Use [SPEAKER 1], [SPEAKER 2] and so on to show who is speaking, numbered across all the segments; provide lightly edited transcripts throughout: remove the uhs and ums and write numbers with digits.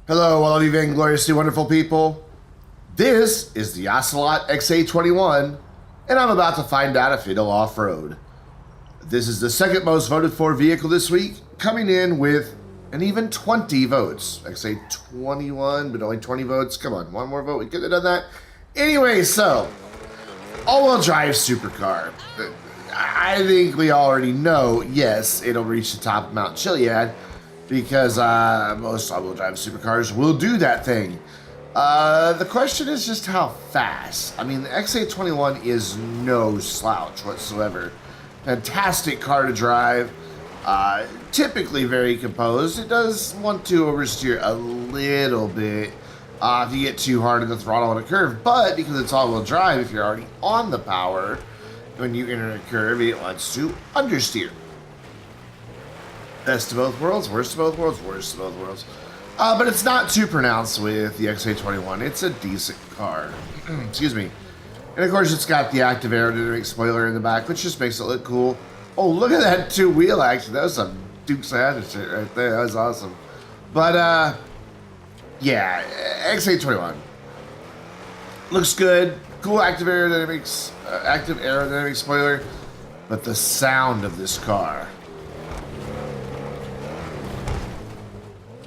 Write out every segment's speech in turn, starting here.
[SPEAKER 1] Hello, all of you vaingloriously wonderful people. This is the Ocelot XA-21, and I'm about to find out if it'll off-road. This is the second most voted for vehicle this week, coming in with an even 20 votes. XA-21, but only 20 votes. Come on, one more vote, we could have done that. Anyway, so, all-wheel drive supercar. I think we already know, yes, it'll reach the top of Mount Chiliad, because most all-wheel drive supercars will do that thing. The question is just how fast. I mean, the XA-21 is no slouch whatsoever. Fantastic car to drive. Typically very composed. It does want to oversteer a little bit if you get too hard in the throttle on a curve, but because it's all-wheel drive, if you're already on the power, when you enter a curve, it wants to understeer. Best of both worlds, worst of both worlds, worst of both worlds. But it's not too pronounced with the XA-21. It's a decent car. Excuse me. And of course, it's got the active aerodynamic spoiler in the back, which just makes it look cool. Oh, look at that two-wheel action. That was some Dukes of Hazzard shit right there. That was awesome. But, yeah, XA-21. Looks good. Cool active aerodynamic spoiler. But the sound of this car...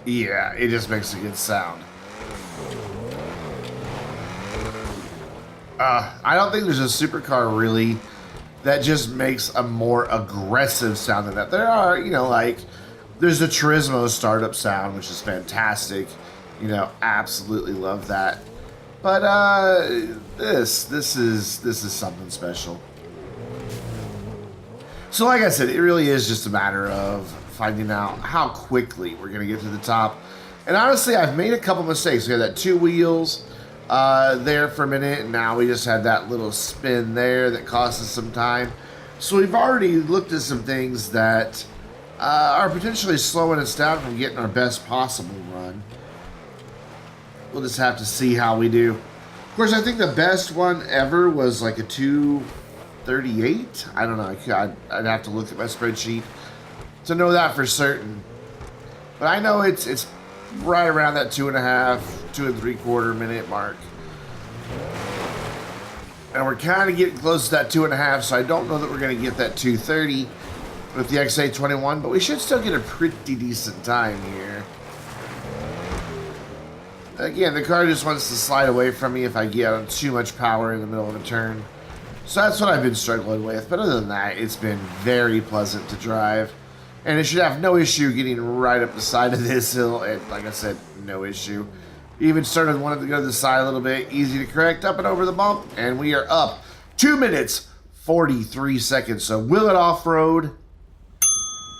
[SPEAKER 1] yeah, it just makes a good sound. I don't think there's a supercar really that just makes a more aggressive sound than that. There are, you know, like, there's the Turismo startup sound, which is fantastic. You know, absolutely love that. But this is something special. So like I said, it really is just a matter of finding out how quickly we're going to get to the top. And honestly, I've made a couple mistakes. We had that two wheels there for a minute, and now we just had that little spin there that cost us some time. So we've already looked at some things that are potentially slowing us down from getting our best possible run. We'll just have to see how we do. Of course, I think the best one ever was like a 238. I don't know. I'd have to look at my spreadsheet to know that for certain, but I know it's right around that 2.5, 2 3/4 minute mark, and we're kind of getting close to that 2.5. So I don't know that we're going to get that 230 with the XA-21, but we should still get a pretty decent time here. Again, the car just wants to slide away from me if I get on too much power in the middle of a turn, so that's what I've been struggling with. But other than that, it's been very pleasant to drive. And it should have no issue getting right up the side of this hill. And like I said, no issue. Even started wanting to go to the side a little bit. Easy to correct, up and over the bump. And we are up 2 minutes, 43 seconds. So will it off-road?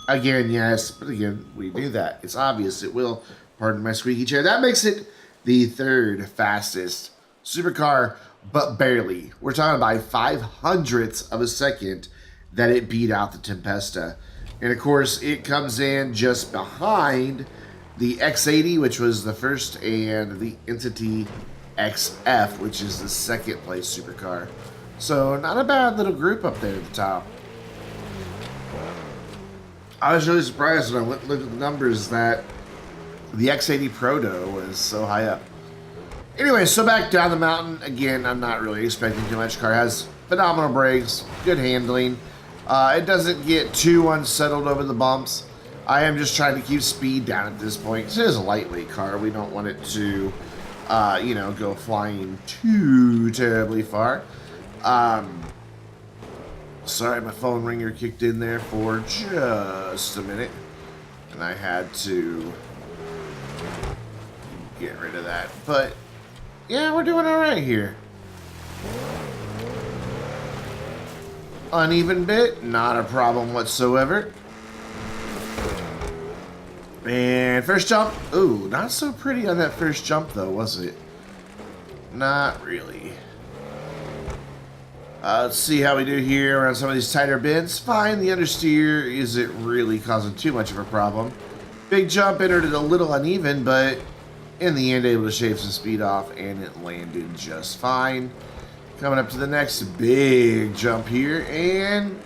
[SPEAKER 1] Again, yes. But again, we knew that. It's obvious it will. Pardon my squeaky chair. That makes it the third fastest supercar, but barely. We're talking about 0.05 of a second that it beat out the Tempesta. And of course, it comes in just behind the X80, which was the first, and the Entity XF, which is the second place supercar. So not a bad little group up there at the top. I was really surprised when I went and looked at the numbers that the X80 Proto was so high up. Anyway, so back down the mountain. Again, I'm not really expecting too much. Car has phenomenal brakes, good handling. It doesn't get too unsettled over the bumps. I am just trying to keep speed down at this point, because it is a lightweight car. We don't want it to, you know, go flying too terribly far. Sorry, my phone ringer kicked in there for just a minute, and I had to get rid of that. But, yeah, we're doing all right here. Uneven bit, not a problem whatsoever. And first jump, ooh, not so pretty on that first jump though, was it? Not really. Let's see how we do here around some of these tighter bends. Fine, the understeer isn't really causing too much of a problem. Big jump, entered it a little uneven, but in the end able to shave some speed off, and it landed just fine. Coming up to the next big jump here, and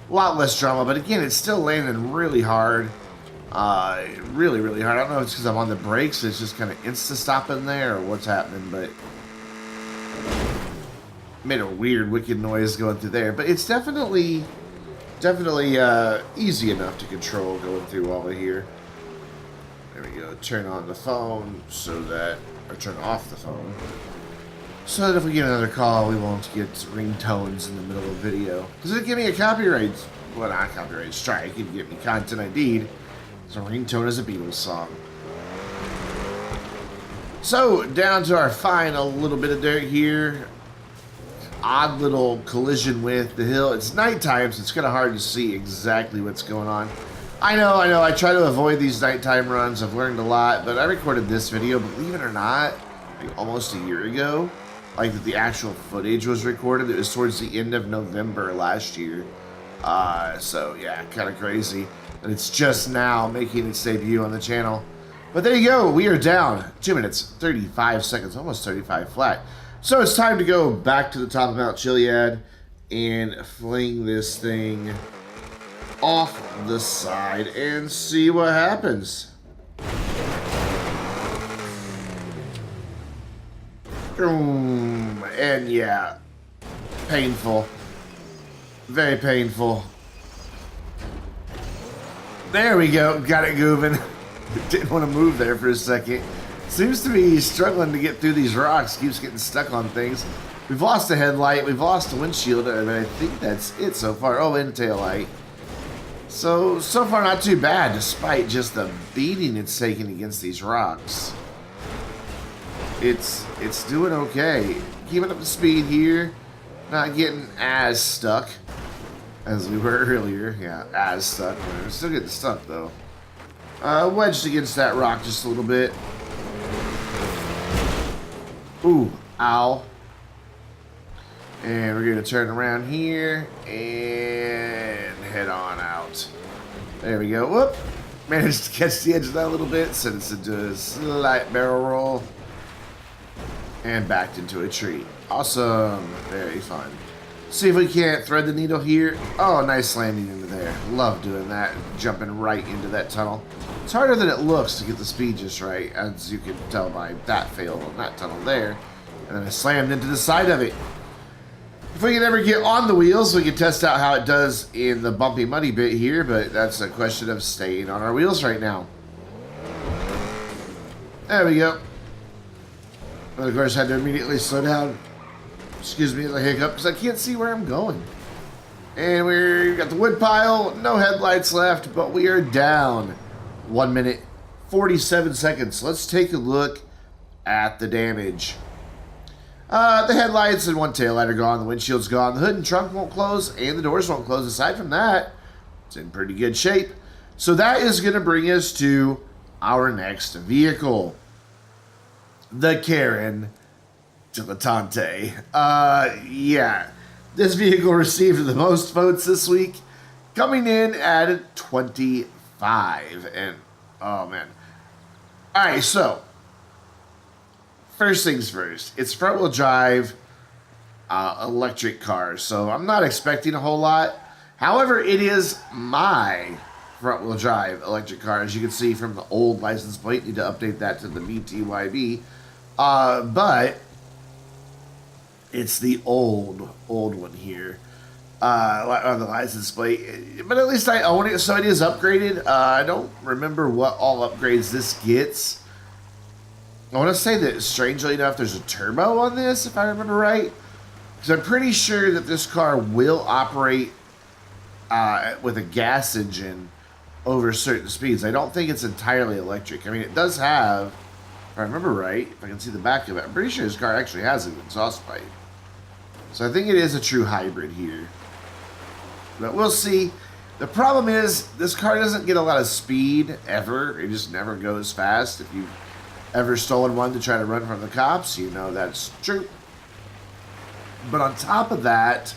[SPEAKER 1] a lot less drama, but again, it's still landing really hard. Really, really hard. I don't know if it's because I'm on the brakes. It's just kind of insta-stopping there or what's happening, but made a weird, wicked noise going through there. But it's definitely easy enough to control going through all of here. There we go. Turn on the phone so that, or turn off the phone, so that if we get another call, we won't get ringtones in the middle of the video. Because it'd give me a copyright, well, not a copyright strike, it'd give me content ID'd. So ringtone is a Beatles song. So, down to our final little bit of dirt here. Odd little collision with the hill. It's nighttime, so it's kind of hard to see exactly what's going on. I know. I try to avoid these nighttime runs. I've learned a lot, but I recorded this video, believe it or not, like almost a year ago. Like the actual footage was recorded. It was towards the end of November last year. So yeah, kind of crazy. And it's just now making its debut on the channel. But there you go. We are down 2 minutes, 35 seconds, almost 35 flat. So it's time to go back to the top of Mount Chiliad and fling this thing off the side and see what happens. And yeah, painful. Very painful. There we go. Got it moving. Didn't want to move there for a second. Seems to be struggling to get through these rocks. Keeps getting stuck on things. We've lost a headlight. We've lost a windshield. And I think that's it so far. Oh, and tail light. So far not too bad, despite just the beating it's taking against these rocks. It's doing okay. Keeping up the speed here. Not getting as stuck as we were earlier. Yeah, as stuck. We're still getting stuck, though. Wedged against that rock just a little bit. Ooh, ow. And we're going to turn around here and head on out. There we go. Whoop. Managed to catch the edge of that a little bit. Sent us into a slight barrel roll. And backed into a tree. Awesome. Very fun. See if we can't thread the needle here. Oh, nice landing into there. Love doing that. Jumping right into that tunnel. It's harder than it looks to get the speed just right, as you can tell by that fail on that tunnel there. And then I slammed into the side of it. If we can ever get on the wheels, we can test out how it does in the bumpy, muddy bit here, but that's a question of staying on our wheels right now. There we go. And of course, I had to immediately slow down. Excuse me as I hiccup, because I can't see where I'm going. And we've got the wood pile, no headlights left, but we are down 1 minute, 47 seconds. Let's take a look at the damage. The headlights and one taillight are gone, the windshield's gone, the hood and trunk won't close, and the doors won't close. Aside from that, it's in pretty good shape. So that is going to bring us to our next vehicle. The Karin Dilettante. Yeah. This vehicle received the most votes this week, coming in at 25. And, oh man. Alright, so first things first, it's front-wheel drive electric car, so I'm not expecting a whole lot. However, it is my front-wheel drive electric car, as you can see from the old license plate. Need to update that to the VTYB. But it's the old one here on the license plate. But at least I own it, so it is upgraded. I don't remember what all upgrades this gets. I want to say that, strangely enough, there's a turbo on this, if I remember right. Because I'm pretty sure that this car will operate with a gas engine over certain speeds. I don't think it's entirely electric. I mean, it does have, if I remember right, if I can see the back of it, I'm pretty sure this car actually has an exhaust pipe. So I think it is a true hybrid here. But we'll see. The problem is, this car doesn't get a lot of speed, ever. It just never goes fast. If you've ever stolen one to try to run from the cops, you know that's true. But on top of that,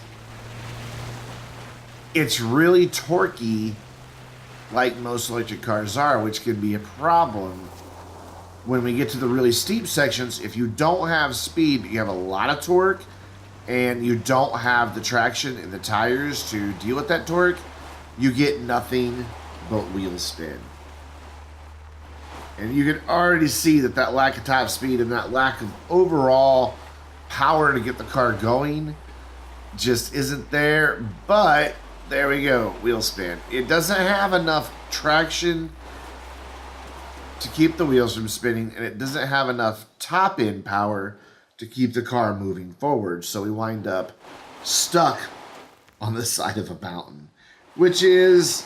[SPEAKER 1] it's really torquey, like most electric cars are, which can be a problem when we get to the really steep sections. If you don't have speed, but you have a lot of torque, and you don't have the traction in the tires to deal with that torque, you get nothing but wheel spin. And you can already see that that lack of top speed and that lack of overall power to get the car going just isn't there. But there we go, wheel spin. It doesn't have enough traction to keep the wheels from spinning, and it doesn't have enough top end power to keep the car moving forward. So we wind up stuck on the side of a mountain, which is,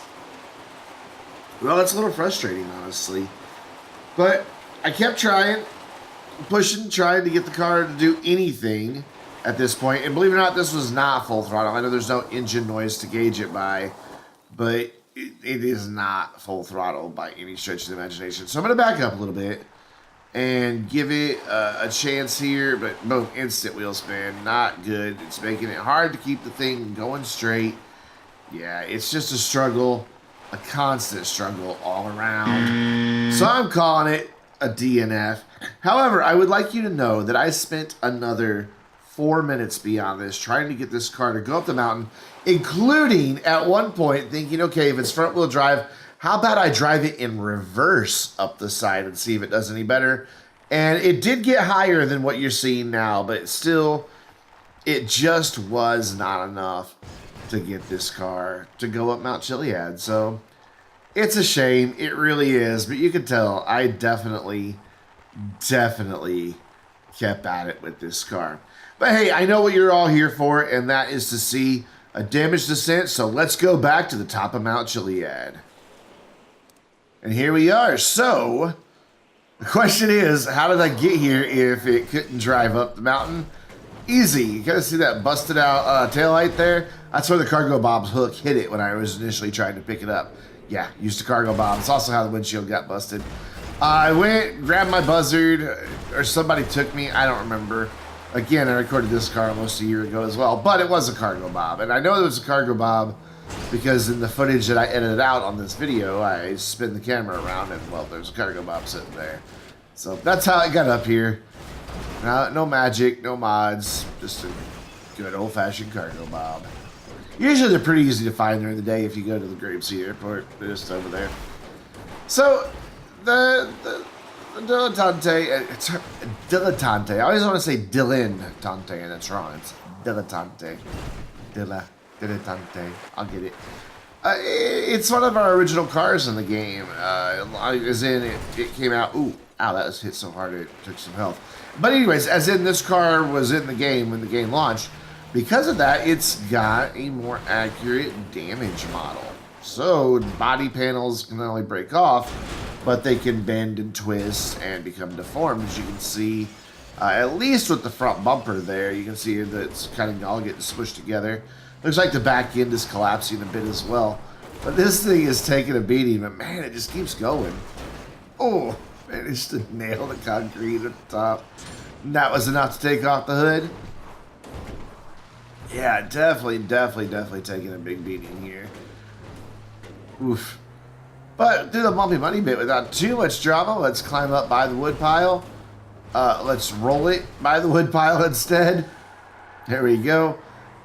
[SPEAKER 1] well, it's a little frustrating, honestly. But I kept trying, pushing, trying to get the car to do anything at this point. And believe it or not, this was not full throttle. I know there's no engine noise to gauge it by, but it is not full throttle by any stretch of the imagination. So I'm going to back up a little bit and give it a chance here. But boom, instant wheel spin, not good. It's making it hard to keep the thing going straight. Yeah, it's just a struggle, a constant struggle all around. So I'm calling it a DNF. However, I would like you to know that I spent another 4 minutes beyond this trying to get this car to go up the mountain, including at one point thinking, okay, if it's front wheel drive, how about I drive it in reverse up the side and see if it does any better? And it did get higher than what you're seeing now, but still, it just was not enough to get this car to go up Mount Chiliad. So it's a shame. It really is. But you can tell I definitely kept at it with this car. But hey, I know what you're all here for, and that is to see a damaged descent. So let's go back to the top of Mount Chiliad. And here we are. So the question is, how did I get here if it couldn't drive up the mountain? Easy. You kind of see that busted out taillight there? That's where the cargo bob's hook hit it when I was initially trying to pick it up. Yeah, used a cargo bob. It's also how the windshield got busted. I went, grabbed my buzzard, or somebody took me. I don't remember. Again, I recorded this car almost a year ago as well, but it was a cargo bob. And I know it was a cargo bob because in the footage that I edited out on this video, I spin the camera around and, well, there's a cargo bob sitting there. So that's how I got up here. No magic, no mods, just a good old-fashioned cargo bob. Usually they're pretty easy to find during the day if you go to the Grapeseed Airport. They're just over there. So, the Dilettante, Dilettante. I always want to say Dilettante, and it's wrong. It's Dilettante. Dilettante. I'll get it. It's one of our original cars in the game. As in, it came out. Ooh, ow, that was hit so hard it took some health. But anyways, as in this car was in the game when the game launched. Because of that, it's got a more accurate damage model. So body panels can not only break off, but they can bend and twist and become deformed. As you can see, at least with the front bumper there, you can see that it's kind of all getting smushed together. Looks like the back end is collapsing a bit as well. But this thing is taking a beating, but man, it just keeps going. Oh, managed to nail the concrete at the top. And that was enough to take off the hood. Yeah, definitely taking a big beating here. Oof. But through the bumpy money bit without too much drama, let's climb up by the wood pile. Let's roll it by the wood pile instead. There we go.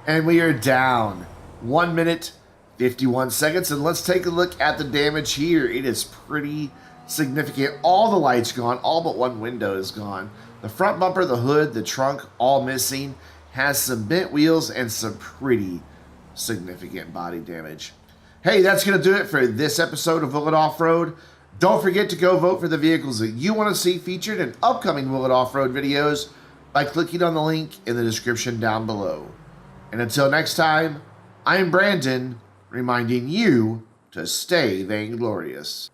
[SPEAKER 1] And we are down 1 minute, 51 seconds. And let's take a look at the damage here. It is pretty significant. All the lights gone. All but one window is gone. The front bumper, the hood, the trunk, all missing. Has some bent wheels and some pretty significant body damage. Hey, that's going to do it for this episode of Will It Off-Road. Don't forget to go vote for the vehicles that you want to see featured in upcoming Will It Off-Road videos by clicking on the link in the description down below. And until next time, I'm Brandon, reminding you to stay vainglorious.